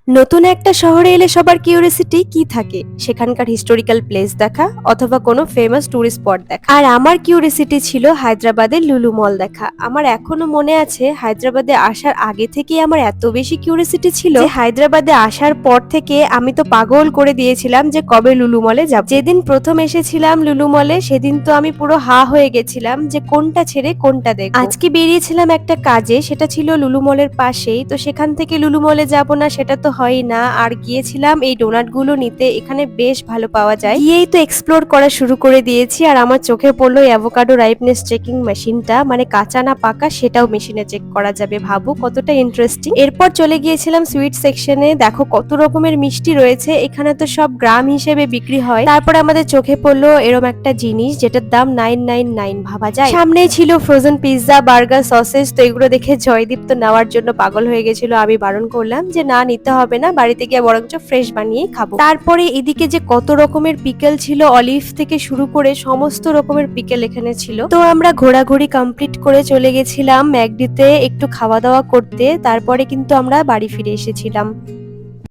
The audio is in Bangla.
নতুন একটা শহরে এলে সবার কিউরিওসিটি কি থাকে? সেখানকার হিস্টোরিক্যাল প্লেস দেখা অথবা কোনো ফেমাস টুরিস্ট স্পট দেখা। আর আমার কিউরিওসিটি ছিল হায়দ্রাবাদের লুলু মল দেখা। আমার এখনো মনে আছে হায়দ্রাবাদে আসার আগে থেকেই আমার এত বেশি কিউরিওসিটি ছিল যে হায়দ্রাবাদে আসার পর থেকে আমি তো পাগল করে দিয়েছিলাম যে কবে লুলু মলে যাব। যেদিন প্রথম এসেছিলাম লুলু মলে সেদিন তো আমি পুরো হা হয়ে গেছিলাম যে কোনটা ছেড়ে কোনটা দেখব। আজকে বেরিয়েছিলাম একটা কাজে, সেটা ছিল লুলু মলের পাশেই, তো সেখান থেকে লুলু মলে যাব না সেটা তো হয় না। আর গিয়েছিলাম এই ডোনাট গুলো নিতে, এখানে বেশ ভালো পাওয়া যায়। গিয়েই তো এক্সপ্লোর করা শুরু করে দিয়েছি আর আমার চোখে পড়লো অ্যাভোকাডো রাইপনেস চেকিং মেশিনটা, মানে কাঁচা না পাকা সেটাও মেশিনে চেক করা যাবে। ভাবো কতটা ইন্টারেস্টিং। এরপর চলে গিয়েছিলাম সুইট সেকশনে, দেখো কত রকমের মিষ্টি রয়েছে, এখানে তো সব গ্রাম হিসেবে বিক্রি হয়। তারপরে আমাদের চোখে পড়লো এরম একটা জিনিস যেটার দাম 999, ভাবা যায়। সামনেই ছিল ফ্রোজেন পিৎজা, বার্গার, সসেজ, তো এগুলো দেখে জয়দীপ তো নেওয়ার জন্য পাগল হয়ে গেছিল। আমি বারণ করলাম যে না, নিতে হবে না, বাড়িতে গিয়ে বরঞ্চ ফ্রেশ বানিয়েই খাবো। তারপরে এদিকে যে কত রকমের পিকেল ছিল, অলিভ থেকে শুরু করে সমস্ত রকমের পিকেল এখানে ছিল। তো আমরা ঘোরাঘুরি কমপ্লিট করে চলে গেছিলাম ম্যাকডিতে একটু খাওয়া দাওয়া করতে, তারপরে কিন্তু আমরা বাড়ি ফিরে এসেছিলাম।